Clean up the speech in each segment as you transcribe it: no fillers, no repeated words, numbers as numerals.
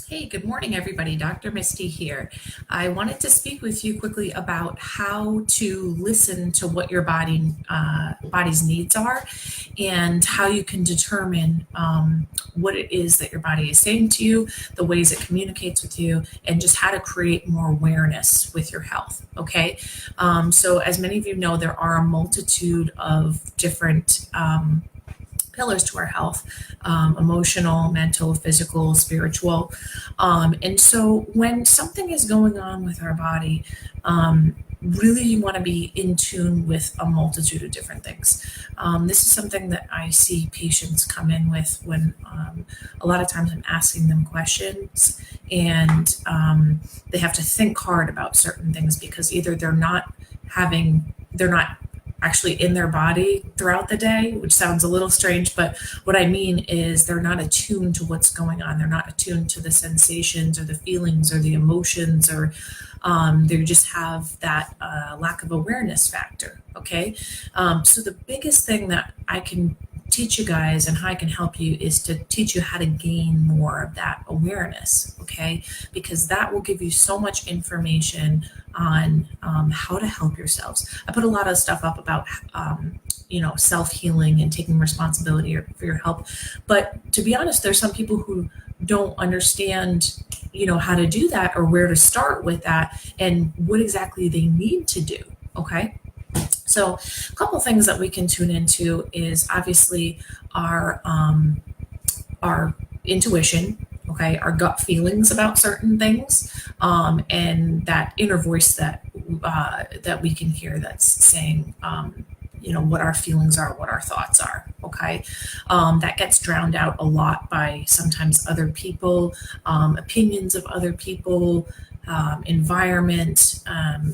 Hey, good morning, everybody. Dr. Misty here. I wanted to speak with you quickly about how to listen to what your body's needs are, and how you can determine what it is that your body is saying to you, the ways it communicates with you, and just how to create more awareness with your health. Okay, so as many of you know, there are a multitude of different pillars to our health: emotional, mental, physical, spiritual. And so when something is going on with our body, really you want to be in tune with a multitude of different things. This is something that I see patients come in with when a lot of times I'm asking them questions, and they have to think hard about certain things because either they're not actually in their body throughout the day, which sounds a little strange, but what I mean is they're not attuned to what's going on. They're not attuned to the sensations or the feelings or the emotions, or they just have that lack of awareness factor. Okay. So the biggest thing that I can teach you guys and how I can help you is to teach you how to gain more of that awareness. Okay. Because that will give you so much information on how to help yourselves. I put a lot of stuff up about self-healing and taking responsibility for your health, but to be honest, there's some people who don't understand how to do that, or where to start with that, and what exactly they need to do. Okay. So a couple things that we can tune into is obviously our intuition, okay, our gut feelings about certain things, and that inner voice that we can hear that's saying, what our feelings are, what our thoughts are. Okay, that gets drowned out a lot by sometimes other people, opinions of other people. Environment.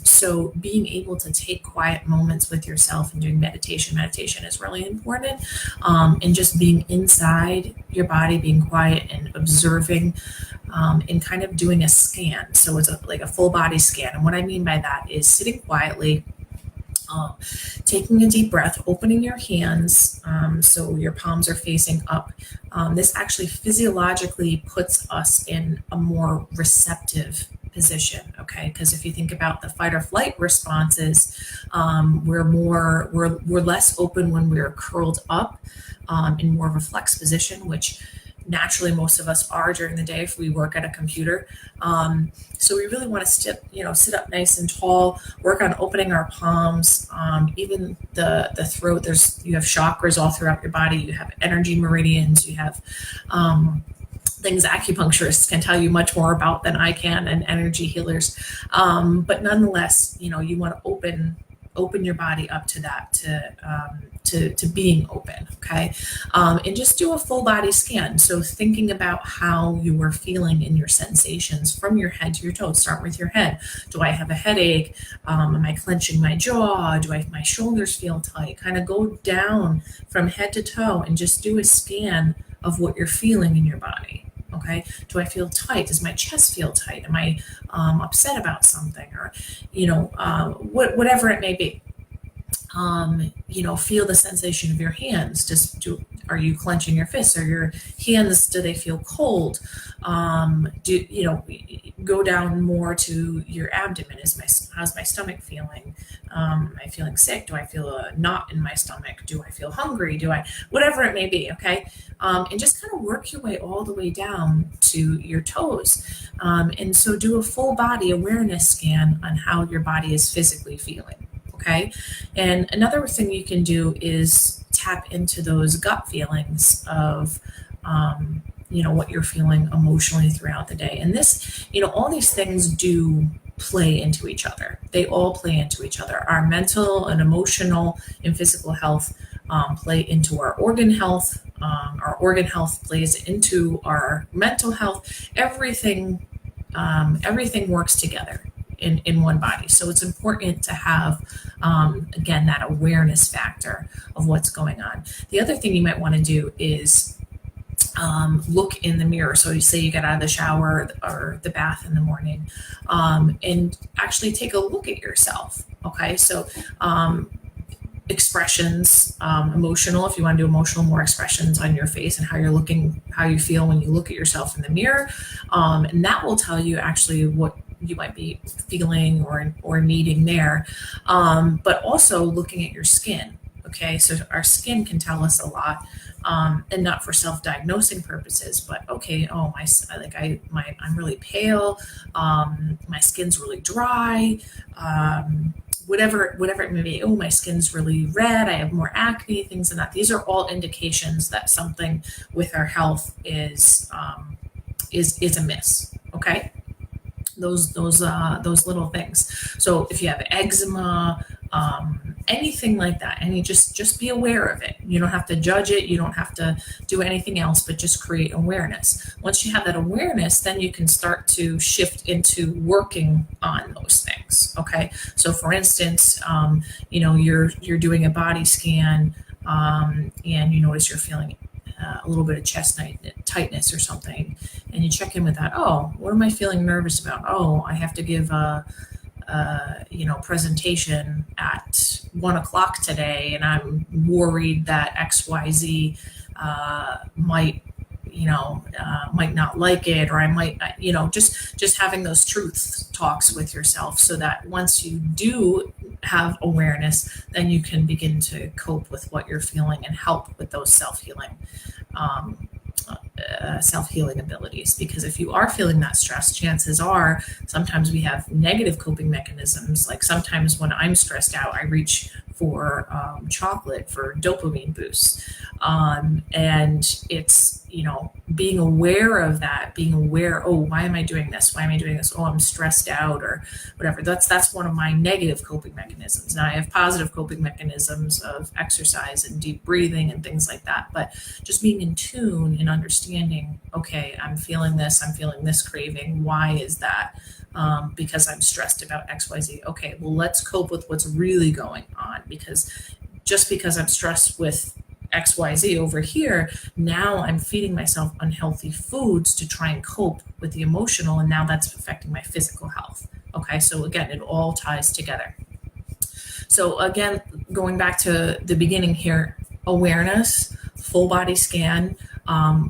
So being able to take quiet moments with yourself and doing meditation is really important. And just being inside your body, being quiet and observing, and kind of doing a scan. So it's like a full body scan. And what I mean by that is sitting quietly, taking a deep breath, opening your hands so your palms are facing up. This actually physiologically puts us in a more receptive position. Okay, because if you think about the fight or flight responses, we're less open when we're curled up, in more of a flex position, which naturally most of us are during the day if we work at a computer. So we really want to sit up nice and tall, work on opening our palms, even the throat. You have chakras all throughout your body. You have energy meridians. You have things acupuncturists can tell you much more about than I can, and energy healers. But nonetheless, you want to open your body up to that, to being open. Okay. And just do a full body scan. So thinking about how you are feeling in your sensations from your head to your toes. Start with your head. Do I have a headache? Am I clenching my jaw? My shoulders feel tight? Kind of go down from head to toe and just do a scan of what you're feeling in your body. Okay. Do I feel tight? Does my chest feel tight? Am I upset about something? Or, whatever it may be. Feel the sensation of your hands. Are you clenching your fists? Are your hands, do they feel cold? Go down more to your abdomen. How's my stomach feeling? Am I feeling sick? Do I feel a knot in my stomach? Do I feel hungry? Whatever it may be. Okay. And just kind of work your way all the way down to your toes. And so do a full body awareness scan on how your body is physically feeling. Okay. And another thing you can do is tap into those gut feelings of, what you're feeling emotionally throughout the day. And this, all these things do play into each other. They all play into each other. Our mental and emotional and physical health play into our organ health. Our organ health plays into our mental health. Everything works together in one body. So it's important to have, again, that awareness factor of what's going on. The other thing you might want to do is look in the mirror. So you say you get out of the shower or the bath in the morning, and actually take a look at yourself. Okay. So expressions, emotional, if you want to do emotional, more expressions on your face and how you're looking, how you feel when you look at yourself in the mirror. And that will tell you actually what you might be feeling or needing there. But also looking at your skin. Okay, so our skin can tell us a lot, and not for self-diagnosing purposes, but okay, oh I'm really pale, my skin's really dry, whatever it may be. Oh, my skin's really red. I have more acne, things like that. These are all indications that something with our health is amiss. Okay, those little things. So if you have eczema, anything like that, and you just be aware of it. You don't have to judge it. You don't have to do anything else, but just create awareness. Once you have that awareness, then you can start to shift into working on those things. Okay. So for instance, you're doing a body scan, and you notice you're feeling a little bit of chest tightness or something, and you check in with that. Oh, what am I feeling nervous about? Oh, I have to give a presentation at 1 o'clock today, and I'm worried that XYZ might not like it, or I might, just having those truth talks with yourself, so that once you do have awareness, then you can begin to cope with what you're feeling and help with those um, self-healing abilities. Because if you are feeling that stress, chances are sometimes we have negative coping mechanisms. Like sometimes when I'm stressed out, I reach for chocolate for dopamine boosts, and it's being aware of that, being aware, oh, why am I doing this, oh, I'm stressed out, or whatever. That's one of my negative coping mechanisms. Now I have positive coping mechanisms of exercise and deep breathing and things like that, but just being in tune and understanding, okay, I'm feeling this craving, why is that? Because I'm stressed about XYZ. Okay, well, let's cope with what's really going on, because just because I'm stressed with XYZ over here, now I'm feeding myself unhealthy foods to try and cope with the emotional, and now that's affecting my physical health. Okay, so again, it all ties together. So again, going back to the beginning here, awareness, full body scan,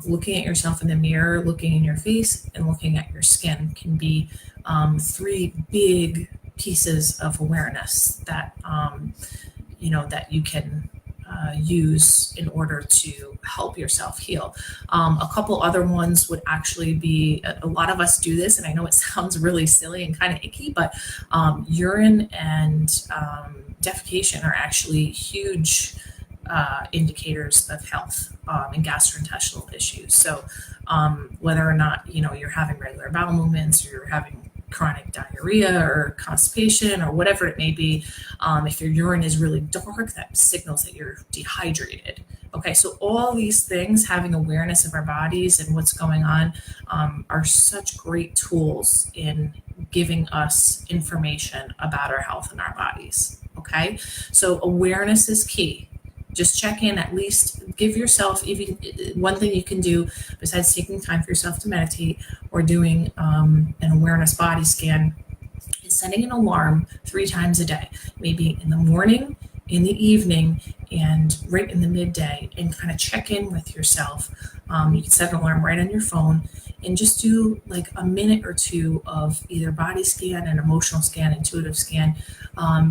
looking at yourself in the mirror, looking in your face, and looking at your skin can be three big pieces of awareness that that you can use in order to help yourself heal. A couple other ones would actually be, a lot of us do this, and I know it sounds really silly and kind of icky, but urine and defecation are actually huge indicators of health and gastrointestinal issues. So whether or not you're having regular bowel movements, or you're having chronic diarrhea or constipation or whatever it may be, if your urine is really dark, that signals that you're dehydrated. Okay, so all these things, having awareness of our bodies and what's going on, are such great tools in giving us information about our health and our bodies. Okay, so awareness is key. Just check in, at least give yourself, even one thing you can do besides taking time for yourself to meditate or doing an awareness body scan, is setting an alarm 3 times a day, maybe in the morning, in the evening, and right in the midday, and kind of check in with yourself. You can set an alarm right on your phone and just do like a minute or two of either body scan and emotional scan, intuitive scan,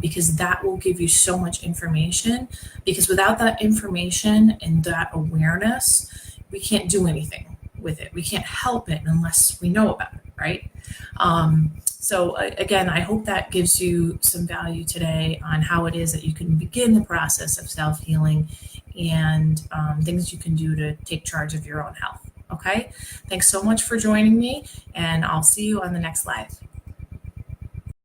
because that will give you so much information. Because without that information and that awareness, we can't do anything with it. We can't help it unless we know about it, right? So again, I hope that gives you some value today on how it is that you can begin the process of self-healing and things you can do to take charge of your own health. Okay, thanks so much for joining me, and I'll see you on the next live.